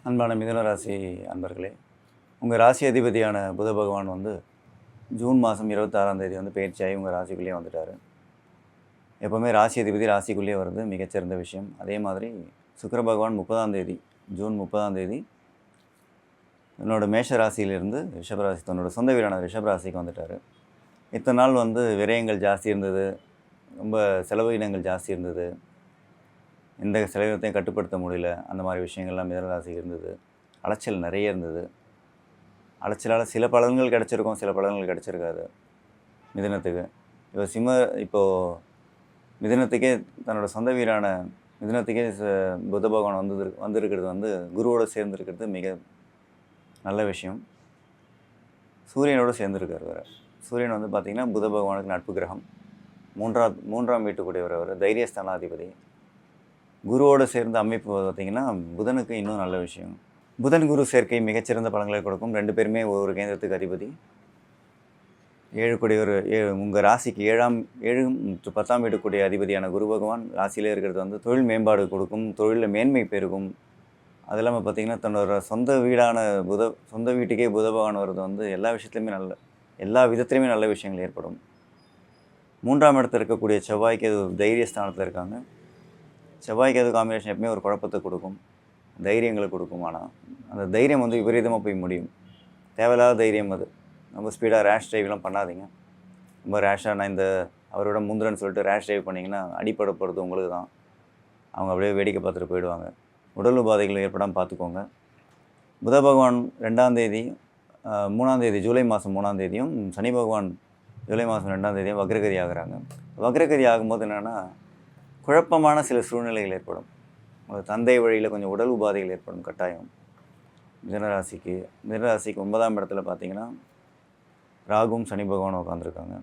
அன்பான மிதுன ராசி அன்பர்களே, உங்கள் ராசி அதிபதியான புத பகவான் ஜூன் மாதம் 26ஆம் தேதி பயிற்சியாகி உங்கள் ராசிக்குள்ளேயே வந்துட்டார். எப்போவுமே ராசி அதிபதி ராசிக்குள்ளேயே வர்றது மிகச்சிறந்த விஷயம். அதே மாதிரி சுக்கிர பகவான் 30ஆம் தேதி ஜூன் 30ஆம் தேதி என்னோட மேஷ ராசியிலிருந்து ரிஷபராசி தன்னோட சொந்த வீடான ரிஷபராசிக்கு வந்துட்டார். இத்தனை நாள் விரயங்கள் ஜாஸ்தி இருந்தது, ரொம்ப செலவினங்கள் ஜாஸ்தி இருந்தது, எந்த செலவினத்தையும் கட்டுப்படுத்த முடியல, அந்த மாதிரி விஷயங்கள்லாம் மிதுனராசிக்கு இருந்தது. அலைச்சல் நிறைய இருந்தது. அலைச்சலால் சில பலன்கள் கிடச்சிருக்கும், சில பலன்கள் கிடச்சிருக்காது மிதுனத்துக்கு. இப்போது மிதுனத்துக்கே தன்னோட சொந்த வீடான மிதுனத்துக்கே புத பகவான் வந்திருக்கிறது குருவோடு சேர்ந்துருக்கிறது மிக நல்ல விஷயம். சூரியனோடு சேர்ந்துருக்கார். வேறு சூரியன் பார்த்திங்கன்னா புத பகவானுக்கு நட்பு கிரகம், மூன்றாம் வீட்டுக்குடையவர். அவர் தைரியஸ்தானாதிபதி. குருவோடு சேர்ந்த அமைப்பு பார்த்திங்கன்னா புதனுக்கு இன்னும் நல்ல விஷயம். புதன் குரு சேர்க்கை மிகச்சிறந்த பலன்களை கொடுக்கும். 2 பேருமே ஒரு கேந்திரத்துக்கு அதிபதி. 7 கூடியவர் உங்கள் ராசிக்கு 7 மற்றும் 10ஆம் வீட்டுக்குடைய அதிபதியான குரு பகவான் ராசியிலே இருக்கிறது தொழில் மேம்பாடு கொடுக்கும், தொழிலில் மேன்மை பெருகும். அது இல்லாமல் பார்த்திங்கன்னா தன்னோட சொந்த வீட்டுக்கே புத பகவான் வருது எல்லா விஷயத்துலையுமே எல்லா விதத்துலையுமே நல்ல விஷயங்கள் ஏற்படும். 3ஆம் இடத்துல இருக்கக்கூடிய செவ்வாய்க்கு அது தைரியஸ்தானத்தில் இருக்காங்க. செவ்வாய்க்கு அது காம்பினேஷன் எப்பவுமே ஒரு குழப்பத்தை கொடுக்கும், தைரியங்களை கொடுக்கும். ஆனால் அந்த தைரியம் விபரீதமாக போய் முடியும். தேவையில்லாத தைரியம் அது. ரொம்ப ஸ்பீடாக ரேஷ் டிரைவ்லாம் பண்ணாதீங்க. ரொம்ப ரேஷாக நான் அவரோட முந்திரன்னு சொல்லிட்டு ரேஷ் டிரைவ் பண்ணிங்கன்னா அடிப்படை போகிறது உங்களுக்கு தான். அவங்க அப்படியே வேடிக்கை பார்த்துட்டு போயிடுவாங்க. உடல் உபாதைகள் ஏற்படாமல் பார்த்துக்கோங்க. புத பகவான் 2ஆம் தேதி 3ஆம் தேதி ஜூலை மாதம் 3ஆம் தேதியும் சனி பகவான் ஜூலை மாதம் 2ஆம் தேதியும் வக்ரகதி ஆகிறாங்க. வக்ரகதி ஆகும்போது என்னென்னா குழப்பமான சில சூழ்நிலைகள் ஏற்படும். தந்தை வழியில் கொஞ்சம் உடல் உபாதைகள் ஏற்படும் கட்டாயம். மிதுனராசிக்கு 9ஆம் இடத்துல பார்த்திங்கன்னா ராகுவும் சனி பகவானும் உட்காந்துருக்காங்க.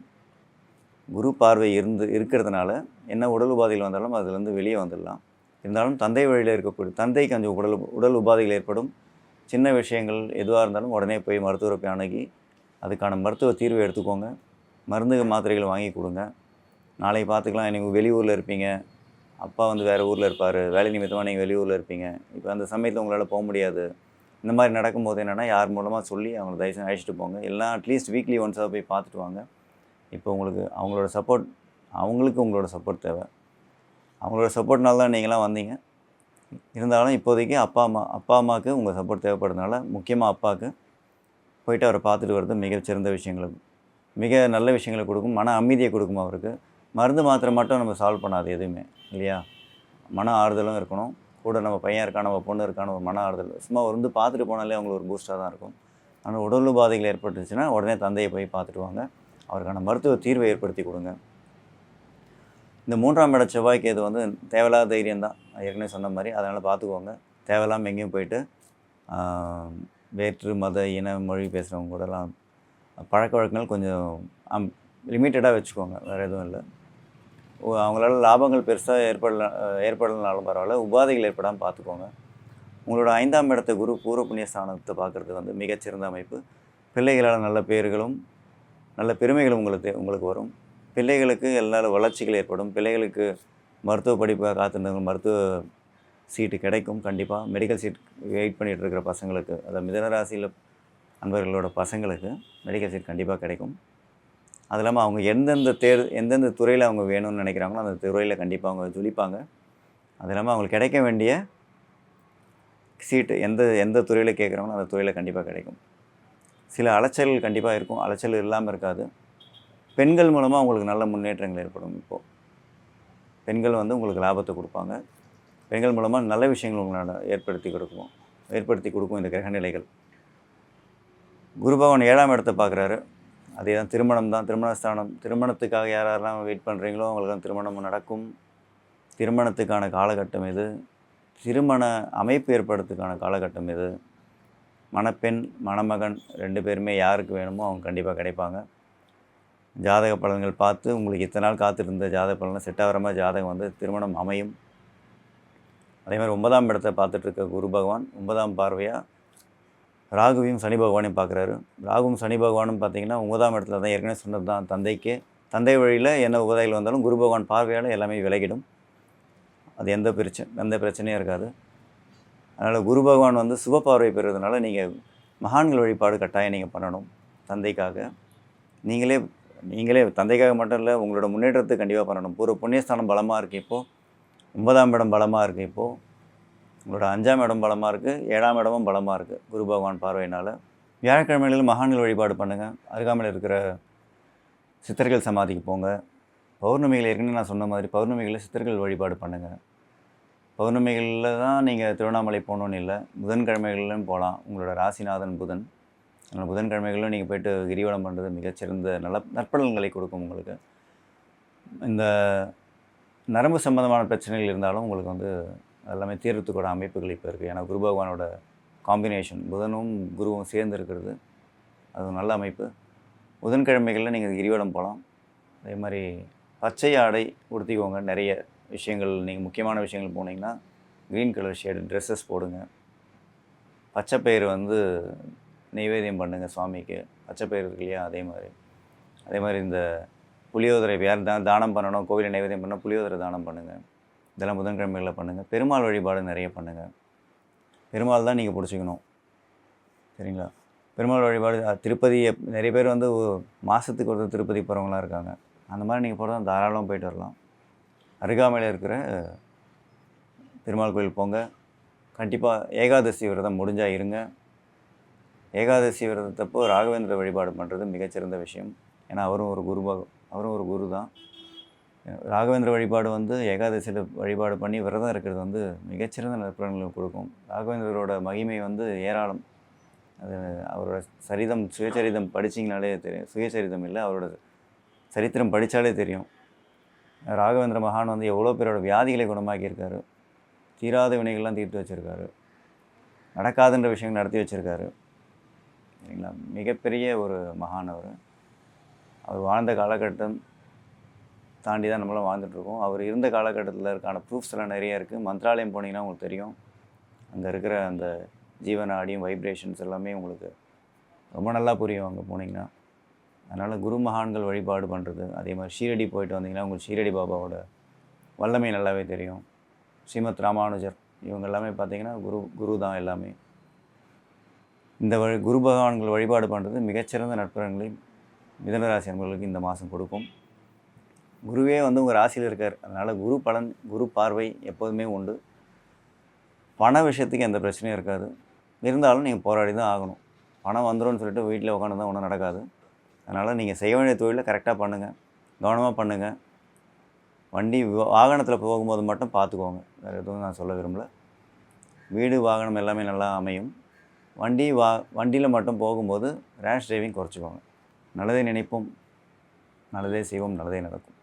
குரு பார்வை இருக்கிறதுனால என்ன உடல் உபாதைகள் வந்தாலும் அதுலேருந்து வெளியே வந்துடலாம். இருந்தாலும் தந்தை வழியில் இருக்கக்கூடிய தந்தைக்கு கொஞ்சம் உடல் உபாதைகள் ஏற்படும். சின்ன விஷயங்கள் எதுவாக இருந்தாலும் உடனே போய் மருத்துவரை போய் அணுகி அதுக்கான மருத்துவ தீர்வை எடுத்துக்கோங்க. மருந்து மாத்திரைகள் வாங்கி கொடுங்க. நாளைக்கு பார்த்துக்கலாம். நீங்கள் வெளியூரில் இருப்பீங்க, அப்பா வேறு ஊரில் இருப்பார், வேலை நிமித்தமாக நீங்கள் வெளியூரில் இருப்பீங்க. இப்போ அந்த சமயத்தில் உங்களால் போக முடியாது. இந்த மாதிரி நடக்கும்போது என்னென்னா யார் மூலமாக சொல்லி அவங்கள தயவுசெய்து அழைச்சிட்டு போங்க. எல்லாம் அட்லீஸ்ட் வீக்லி ஒன்ஸாக போய் பார்த்துட்டு வாங்க. இப்போ அவங்களுக்கு உங்களோட சப்போர்ட் தேவை. அவங்களோட சப்போர்ட்னால தான் நீங்களாம் வந்தீங்க. இருந்தாலும் இப்போதைக்கு அப்பா அம்மாவுக்கு உங்கள் சப்போர்ட் தேவைப்படுறதுனால, முக்கியமாக அப்பாவுக்கு போயிட்டு அவரை பார்த்துட்டு வர்றது மிகச்சிறந்த மிக நல்ல விஷயங்களை கொடுக்கும். மன அமைதியை கொடுக்கும். அவருக்கு மருந்து மாத்திரை மட்டும் நம்ம சால்வ் பண்ணாது எதுவுமே, இல்லையா? மன ஆறுதலும் இருக்கணும். கூட நம்ம பையன் இருக்கான, நம்ம பொண்ணு இருக்கான ஒரு மன ஆறுதல். சும்மா பார்த்துட்டு போனாலே அவங்களுக்கு ஒரு பூஸ்டாக தான் இருக்கும். ஆனால் உடல் உபாதைகள் ஏற்பட்டுச்சுன்னா உடனே தந்தையை போய் பார்த்துட்டு வாங்க. அவருக்கான மருத்துவ தீர்வை ஏற்படுத்தி கொடுங்க. இந்த 3ஆம் இட செவ்வாய்க்கு இது தேவையில்லாத தைரியம் தான், ஏற்கனவே சொன்ன மாதிரி. அதனால் பார்த்துக்கோங்க. தேவையில்லாமல் எங்கேயும் போயிட்டு வேற்று மத இன மொழி பேசுகிறவங்க கூடலாம் பழக்க வழக்கங்கள் கொஞ்சம் லிமிட்டடாக வச்சுக்கோங்க. வேறு எதுவும் இல்லை. அவங்களால லாபங்கள் பெருசாக ஏற்படலனாலும் பரவாயில்ல, உபாதைகள் ஏற்படாமல் பார்த்துக்கோங்க. உங்களோட 5ஆம் இடத்த குரு பூர்வ புண்ணிய ஸ்தானத்தை பார்க்குறது மிகச்சிறந்த அமைப்பு. பிள்ளைகளால் நல்ல பேர்களும் நல்ல பெருமைகளும் உங்களுக்கு வரும். பிள்ளைகளுக்கு எல்லா வளர்ச்சிகள் ஏற்படும். பிள்ளைகளுக்கு மருத்துவ படிப்பாக காத்திருந்தவங்க மருத்துவ சீட்டு கிடைக்கும். கண்டிப்பாக மெடிக்கல் சீட் வெயிட் பண்ணிகிட்டு இருக்கிற பசங்களுக்கு, அதாவது மிதுனராசியில் அன்பர்களோட பசங்களுக்கு மெடிக்கல் சீட் கண்டிப்பாக கிடைக்கும். அது இல்லாமல் அவங்க எந்தெந்த துறையில் அவங்க வேணும்னு நினைக்கிறாங்களோ அந்த துறையில் கண்டிப்பாக அவங்க ஜொலிப்பாங்க. அது இல்லாமல் அவங்களுக்கு கிடைக்க வேண்டிய சீட்டு எந்த துறையில் கேட்குறாங்களோ அந்த துறையில் கண்டிப்பாக கிடைக்கும். சில அலைச்சல்கள் கண்டிப்பாக இருக்கும், அலைச்சல் இல்லாமல் இருக்காது. பெண்கள் மூலமாக உங்களுக்கு நல்ல முன்னேற்றங்கள் ஏற்படும். இப்போது பெண்கள் உங்களுக்கு லாபத்தை கொடுப்பாங்க. பெண்கள் மூலமாக நல்ல விஷயங்கள் உங்களால் ஏற்படுத்தி கொடுக்கும் இந்த கிரக நிலைகள். குரு பகவான் 7ஆம் இடத்தை பார்க்குறாரு. அதே தான் திருமணம் தான், திருமணஸ்தானம். திருமணத்துக்காக யாரெல்லாம் வெயிட் பண்ணுறீங்களோ அவங்களுக்கு திருமணம் நடக்கும். திருமணத்துக்கான காலகட்டம் இது. திருமண அமைப்பு ஏற்படுறதுக்கான காலகட்டம் இது. மணப்பெண் மணமகன் 2 பேருமே யாருக்கு வேணுமோ அவங்க கண்டிப்பாக கிடைப்பாங்க. ஜாதக பலன்கள் பார்த்து உங்களுக்கு இத்தனை நாள் காத்திருந்த ஜாதக பலனை செட் ஆகிற மாதிரி ஜாதகம் திருமணம் அமையும். அதே மாதிரி 9ஆம் இடத்தை பார்த்துட்ருக்க குரு பகவான் 9ஆம் பார்வையாக ராகுவையும் சனி பகவானையும் பார்க்குறாரு. ராகுவும் சனி பகவானும் பார்த்திங்கன்னா 9ஆம் இடத்துல தான், ஏற்கனவே சொன்னது தான். தந்தை வழியில் என்ன உபாதைகள் வந்தாலும் குரு பகவான் பார்வையால் எல்லாமே விலகிடும். அது எந்த பிரச்சனையும் இருக்காது. அதனால் குரு பகவான் வந்து சுப பார்வை பெறுறதுனால நீங்கள் மகான்கள் வழிபாடு கட்டாயம் நீங்கள் பண்ணணும். தந்தைக்காக நீங்களே நீங்களே தந்தைக்காக மட்டும் இல்லை, உங்களோட முன்னேற்றத்துக்கு கண்டிப்பாக பண்ணணும். பூர்வ புண்ணியஸ்தானம் பலமாக இருக்குது இப்போது, 9ஆம் இடம் பலமாக இருக்குது இப்போது, உங்களோட 5ஆம் இடம் பலமாக இருக்குது, 7ஆம் இடமும் பலமாக இருக்குது குரு பகவான் பார்வையினால். வியாழக்கிழமைகளில் மகான்கள் வழிபாடு பண்ணுங்கள். அருகாமையில் இருக்கிற சித்தர்கள் சமாதிக்கு போங்க. பௌர்ணமிகள் ஏற்கனவே நான் சொன்ன மாதிரி பௌர்ணமிகளில் சித்தர்கள் வழிபாடு பண்ணுங்கள். பௌர்ணமிகளில் தான் நீங்கள் திருவண்ணாமலை போகணுன்னு இல்லை, புதன்கிழமைகளிலும் போகலாம். உங்களோட ராசிநாதன் புதன். அதனால் புதன்கிழமைகளிலும் நீங்கள் போய்ட்டு கிரிவலம் பண்ணுறது மிகச்சிறந்த நற்பலன்களை கொடுக்கும் உங்களுக்கு. இந்த நரம்பு சம்பந்தமான பிரச்சனைகள் இருந்தாலும் உங்களுக்கு வந்து எல்லாமே தீர்றதுக்கூட அமைப்புகள் இப்போ இருக்குது. ஏன்னா குரு பகவானோட காம்பினேஷன் புதனும் குருவும் சேர்ந்து இருக்கிறது, அது ஒரு நல்ல அமைப்பு. புதன்கிழமைகளில் நீங்கள் கிரிவலம் போகலாம். அதே மாதிரி பச்சை ஆடை உடுத்திக்கோங்க. நிறைய விஷயங்கள் நீங்கள் முக்கியமான விஷயங்கள் போனீங்கன்னா க்ரீன் கலர் ஷேடு ட்ரெஸ்ஸஸ் போடுங்க. பச்சைப்பயிறு வந்து நெய்வேத்தியம் பண்ணுங்கள் சுவாமிக்கு. பச்சைப்பயிறு இருக்கு இல்லையா, அதே மாதிரி இந்த புளியோதரை யார் தானம் பண்ணணும், கோவிலில் நைவேத்தியம் பண்ணால் புளியோதரை தானம் பண்ணுங்கள். இதெல்லாம் புதன்கிழமைகளில் பண்ணுங்கள். பெருமாள் வழிபாடு நிறைய பண்ணுங்கள். பெருமாள் தான் நீங்கள் பிடிச்சிக்கணும், சரிங்களா? பெருமாள் வழிபாடு திருப்பதி நிறைய பேர் வந்து மாதத்துக்கு ஒரு திருப்பதி போகிறவங்களாம் இருக்காங்க. அந்த மாதிரி நீங்கள் போகிறதா தாராளமாக போயிட்டு வரலாம். அருகாமையில் இருக்கிற பெருமாள் கோயில் போங்க. கண்டிப்பாக ஏகாதசி விரதம் முடிஞ்சால் இருங்க. ஏகாதசி விரதத்தப்போ ராகவேந்திர வழிபாடு பண்ணுறது மிகச்சிறந்த விஷயம். ஏன்னா அவரும் ஒரு குரு தான். ராகவேந்திர வழிபாடு வந்து ஏகாதசியில் வழிபாடு பண்ணி விரதம் இருக்கிறது வந்து மிகச்சிறந்த நற்பலன்களை கொடுக்கும். ராகவேந்திரரோட மகிமை வந்து ஏராளம். அது அவரோட சுயசரிதம் படிச்சிங்கனாலே தெரியும். சுயசரிதம் இல்லை, அவரோட சரித்திரம் படித்தாலே தெரியும். ராகவேந்திர மகான் வந்து எவ்வளோ பேரோட வியாதிகளை குணமாக்கியிருக்காரு, தீராத வினைகள்லாம் தீர்த்து வச்சுருக்காரு, நடக்காதுன்ற விஷயங்கள் நடத்தி வச்சுருக்காரு, சரிங்களா? மிகப்பெரிய ஒரு மகான் அவர் வாழ்ந்த காலகட்டம் தாண்டி தான் நம்மளாம் வாழ்ந்துட்டுருக்கோம். அவர் இருந்த காலகட்டத்தில் இருக்கான ப்ரூஃப்ஸ் எல்லாம் நிறைய இருக்குது. மந்த்ராலயம் போனீங்கன்னா உங்களுக்கு தெரியும். அங்கே இருக்கிற அந்த ஜீவனாடியும் வைப்ரேஷன்ஸ் எல்லாமே உங்களுக்கு ரொம்ப நல்லா புரியும் அங்கே போனீங்கன்னா. அதனால் குரு மகான்கள் வழிபாடு பண்ணுறது, அதே மாதிரி ஷீரடி போயிட்டு வந்தீங்கன்னா உங்களுக்கு ஷீரடி பாபாவோட வல்லமை நல்லாவே தெரியும். ஸ்ரீமத் ராமானுஜர் இவங்க எல்லாமே பார்த்திங்கன்னா குரு தான் எல்லாமே. இந்த குரு பகவான்கள் வழிபாடு பண்ணுறது மிகச்சிறந்த நற்பலன்களை மிதுனராசி அன்பர்களுக்கு இந்த மாதம் கொடுக்கும். குருவே வந்து உங்கள் ராசியில் இருக்கார். அதனால் குரு பார்வை எப்போதுமே உண்டு. பண விஷயத்துக்கு எந்த பிரச்சனையும் இருக்காது. இருந்தாலும் நீங்கள் போராடி தான் ஆகணும். பணம் வந்துடும்னு சொல்லிட்டு வீட்டில் உட்காந்து தான் ஒன்றும் நடக்காது. அதனால் நீங்கள் செய்ய வேண்டிய தொழிலை கரெக்டாக பண்ணுங்கள், கவனமாக பண்ணுங்கள். வாகனத்தில் போகும்போது மட்டும் பார்த்துக்கோங்க, வேறு எதுவும் நான் சொல்ல விரும்பலை. வீடு வாகனம் எல்லாமே நல்லா அமையும். வண்டியில் மட்டும் போகும்போது ரேஷ் டிரைவிங் குறைச்சிக்கோங்க. நல்லதே நினைப்போம், நல்லதே செய்வோம், நல்லதே நடக்கும்.